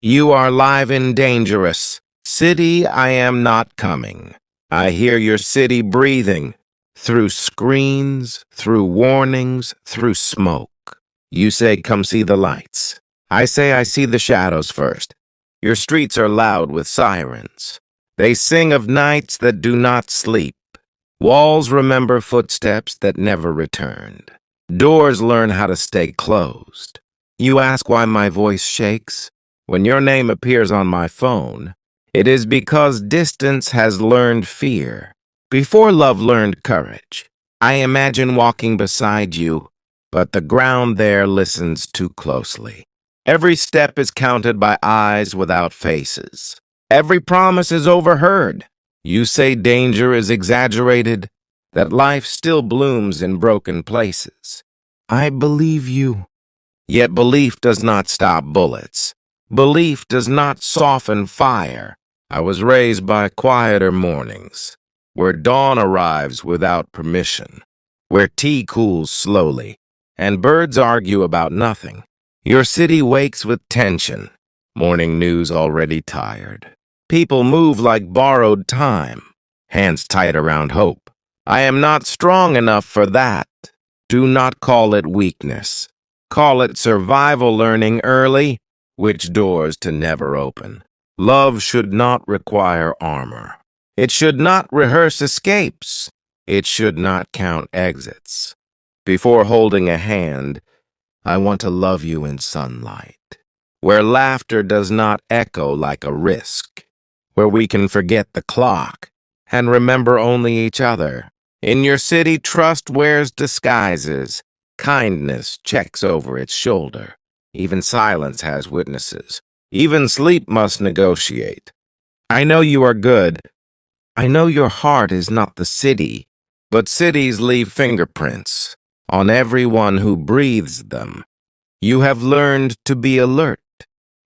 You are live and dangerous. City, I am not coming. I hear your city breathing. Through screens, through warnings, through smoke. You say, come see the lights. I say, I see the shadows first. Your streets are loud with sirens. They sing of nights that do not sleep. Walls remember footsteps that never returned. Doors learn how to stay closed. You ask why my voice shakes? When your name appears on my phone, it is because distance has learned fear. Before love learned courage, I imagine walking beside you, but the ground there listens too closely. Every step is counted by eyes without faces. Every promise is overheard. You say danger is exaggerated, that life still blooms in broken places. I believe you. Yet belief does not stop bullets. Belief does not soften fire. I was raised by quieter mornings, where dawn arrives without permission, where tea cools slowly, and birds argue about nothing. Your city wakes with tension, morning news already tired. People move like borrowed time, hands tight around hope. I am not strong enough for that. Do not call it weakness. Call it survival learning early, which doors to never open. Love should not require armor. It should not rehearse escapes. It should not count exits. Before holding a hand, I want to love you in sunlight, where laughter does not echo like a risk, where we can forget the clock and remember only each other. In your city, trust wears disguises. Kindness checks over its shoulder. Even silence has witnesses. Even sleep must negotiate. I know you are good. I know your heart is not the city, but cities leave fingerprints on everyone who breathes them. You have learned to be alert.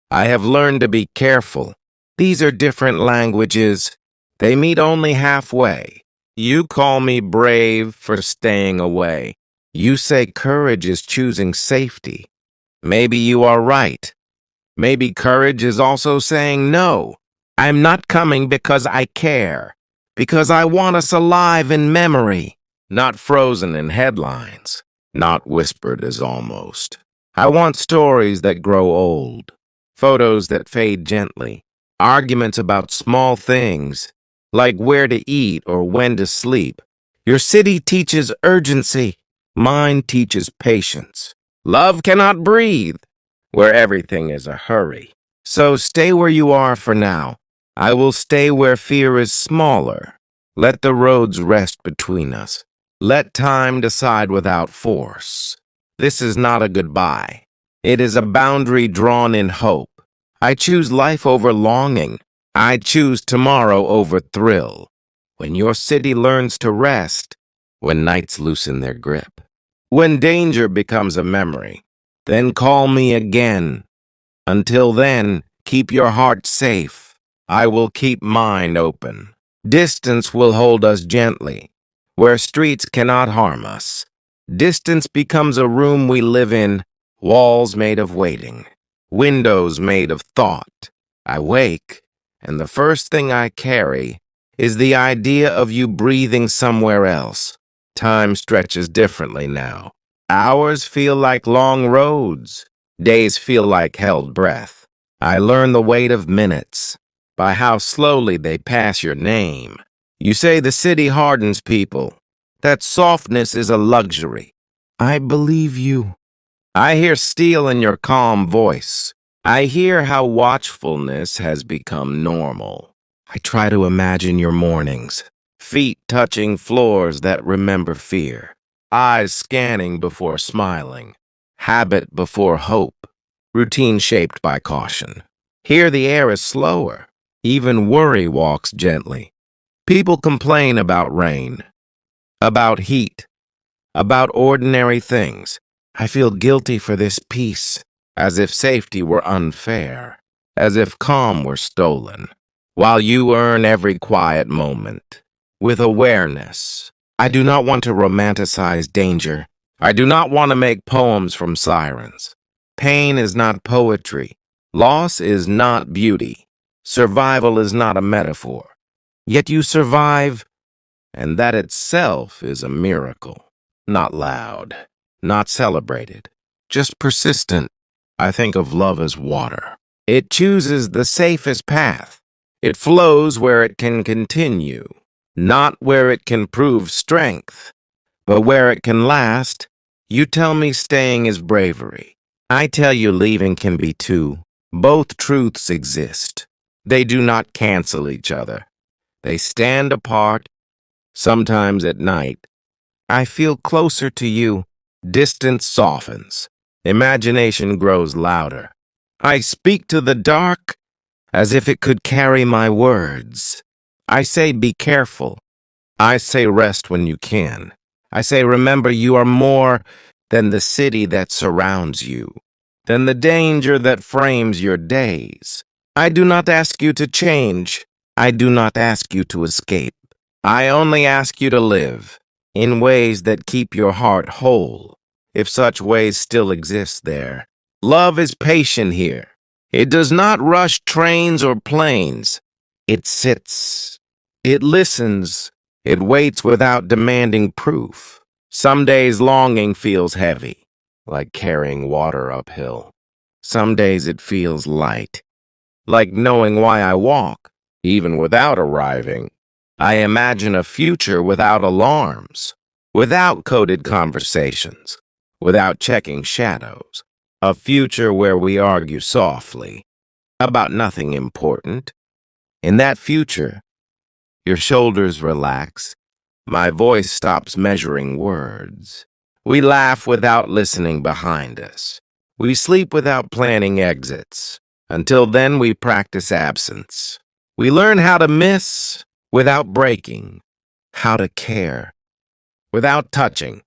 I have learned to be careful. These are different languages. They meet only halfway. You call me brave for staying away. You say courage is choosing safety. Maybe you are right. Maybe courage is also saying no. I'm not coming because I care, because I want us alive in memory, not frozen in headlines, not whispered as almost. I want stories that grow old, photos that fade gently, arguments about small things, like where to eat or when to sleep. Your city teaches urgency. Mine teaches patience. Love cannot breathe where everything is a hurry. So stay where you are for now. I will stay where fear is smaller. Let the roads rest between us. Let time decide without force. This is not a goodbye. It is a boundary drawn in hope. I choose life over longing. I choose tomorrow over thrill. When your city learns to rest, when nights loosen their grip, when danger becomes a memory, then call me again. Until then, keep your heart safe. I will keep mine open. Distance will hold us gently, where streets cannot harm us. Distance becomes a room we live in, walls made of waiting, windows made of thought. I wake, and the first thing I carry is the idea of you breathing somewhere else. Time stretches differently now. Hours feel like long roads. Days feel like held breath. I learn the weight of minutes by how slowly they pass your name. You say the city hardens people, that softness is a luxury. I believe you. I hear steel in your calm voice. I hear how watchfulness has become normal. I try to imagine your mornings, feet touching floors that remember fear, eyes scanning before smiling, habit before hope, routine shaped by caution. Here the air is slower. Even worry walks gently. People complain about rain, about heat, about ordinary things. I feel guilty for this peace, as if safety were unfair, as if calm were stolen, while you earn every quiet moment with awareness. I do not want to romanticize danger. I do not want to make poems from sirens. Pain is not poetry. Loss is not beauty. Survival is not a metaphor. Yet you survive, and that itself is a miracle. Not loud, not celebrated, just persistent. I think of love as water. It chooses the safest path. It flows where it can continue, not where it can prove strength, but where it can last. You tell me staying is bravery. I tell you leaving can be too. Both truths exist. They do not cancel each other. They stand apart. Sometimes at night, I feel closer to you. Distance softens. Imagination grows louder. I speak to the dark as if it could carry my words. I say be careful. I say rest when you can. I say remember you are more than the city that surrounds you, than the danger that frames your days. I do not ask you to change. I do not ask you to escape. I only ask you to live in ways that keep your heart whole, if such ways still exist there. Love is patient here. It does not rush trains or planes. It sits. It listens. It waits without demanding proof. Some days longing feels heavy, like carrying water uphill. Some days it feels light, like knowing why I walk, even without arriving. I imagine a future without alarms, without coded conversations, without checking shadows. A future where we argue softly about nothing important. In that future, your shoulders relax. My voice stops measuring words. We laugh without listening behind us. We sleep without planning exits. Until then, we practice absence. We learn how to miss without breaking, how to care without touching.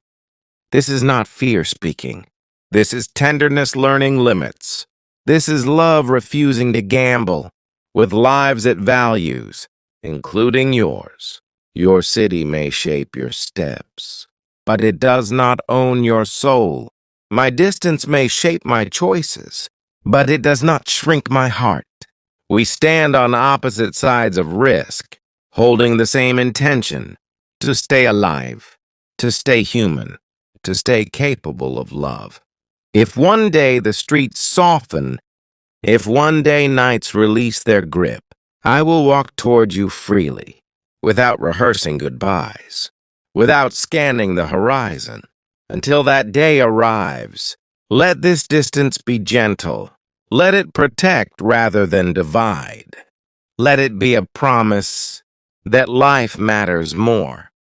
This is not fear speaking. This is tenderness learning limits. This is love refusing to gamble with lives it values, including yours. Your city may shape your steps, but it does not own your soul. My distance may shape my choices, but it does not shrink my heart. We stand on opposite sides of risk, holding the same intention: to stay alive, to stay human, to stay capable of love. If one day the streets soften, if one day nights release their grip, I will walk toward you freely, without rehearsing goodbyes, without scanning the horizon. Until that day arrives, let this distance be gentle. Let it protect rather than divide. Let it be a promise that life matters more.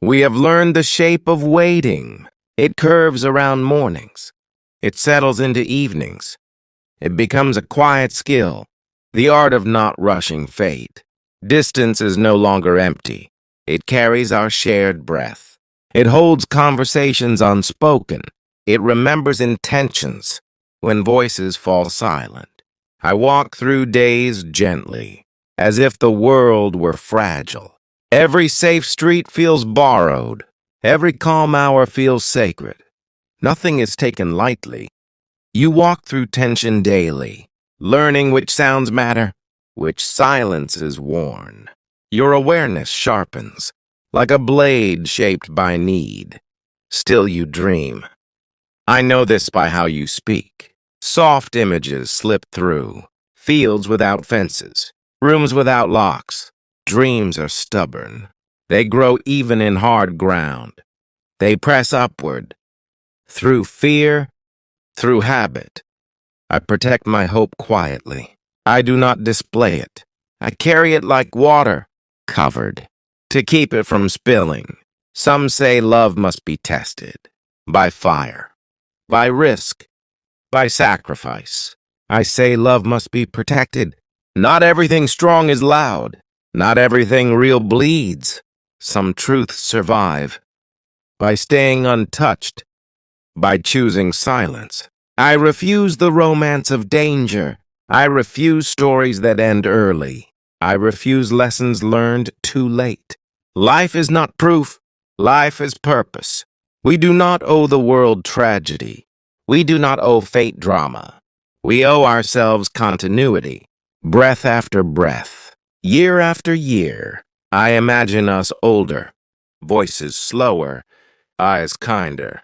We have learned the shape of waiting. It curves around mornings. It settles into evenings. It becomes a quiet skill, the art of not rushing fate. Distance is no longer empty. It carries our shared breath. It holds conversations unspoken. It remembers intentions when voices fall silent. I walk through days gently, as if the world were fragile. Every safe street feels borrowed. Every calm hour feels sacred. Nothing is taken lightly. You walk through tension daily, learning which sounds matter, which silence is worn. Your awareness sharpens, like a blade shaped by need. Still you dream. I know this by how you speak. Soft images slip through, fields without fences, rooms without locks. Dreams are stubborn. They grow even in hard ground. They press upward, through fear, through habit. I protect my hope quietly. I do not display it. I carry it like water, covered, to keep it from spilling. Some say love must be tested by fire, by risk, by sacrifice. I say love must be protected. Not everything strong is loud. Not everything real bleeds. Some truths survive by staying untouched, by choosing silence. I refuse the romance of danger. I refuse stories that end early. I refuse lessons learned too late. Life is not proof. Life is purpose. We do not owe the world tragedy. We do not owe fate drama. We owe ourselves continuity, breath after breath, year after year. I imagine us older, voices slower, eyes kinder,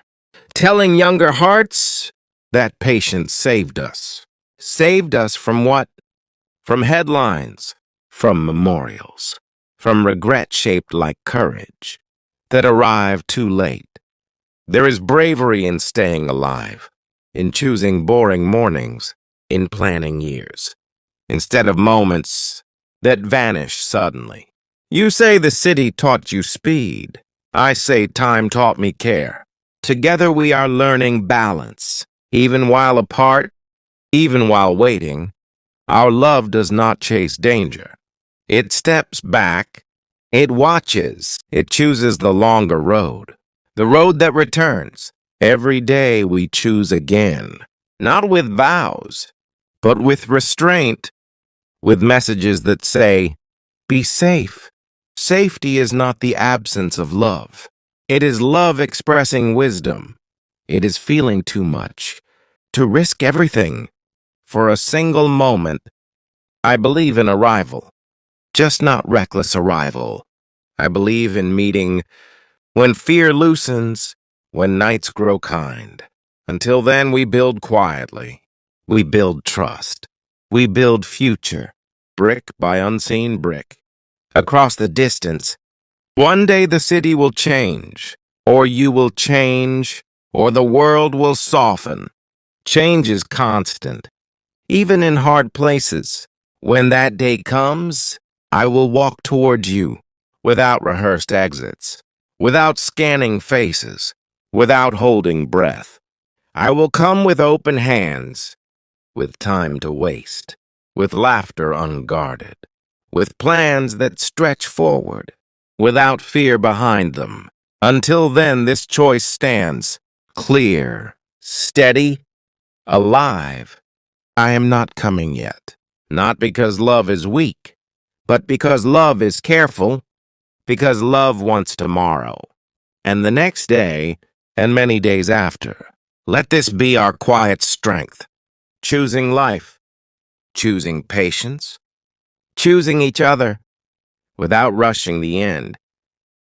telling younger hearts that patience saved us. Saved us from what? From headlines, from memorials, from regret shaped like courage that arrived too late. There is bravery in staying alive, in choosing boring mornings, in planning years, instead of moments that vanish suddenly. You say the city taught you speed. I say time taught me care. Together we are learning balance, even while apart, even while waiting. Our love does not chase danger. It steps back, it watches, it chooses the longer road, the road that returns. Every day we choose again, not with vows, but with restraint, with messages that say, be safe. Safety is not the absence of love. It is love expressing wisdom. It is feeling too much, to risk everything for a single moment. I believe in arrival, just not reckless arrival. I believe in meeting when fear loosens, when nights grow kind. Until then, we build quietly. We build trust. We build future, brick by unseen brick. Across the distance, one day the city will change, or you will change, or the world will soften. Change is constant, even in hard places. When that day comes, I will walk toward you, without rehearsed exits, without scanning faces, without holding breath. I will come with open hands, with time to waste, with laughter unguarded, with plans that stretch forward, without fear behind them. Until then, this choice stands, clear, steady, alive. I am not coming yet, not because love is weak, but because love is careful, because love wants tomorrow, and the next day, and many days after. Let this be our quiet strength, choosing life, choosing patience, choosing each other, without rushing the end.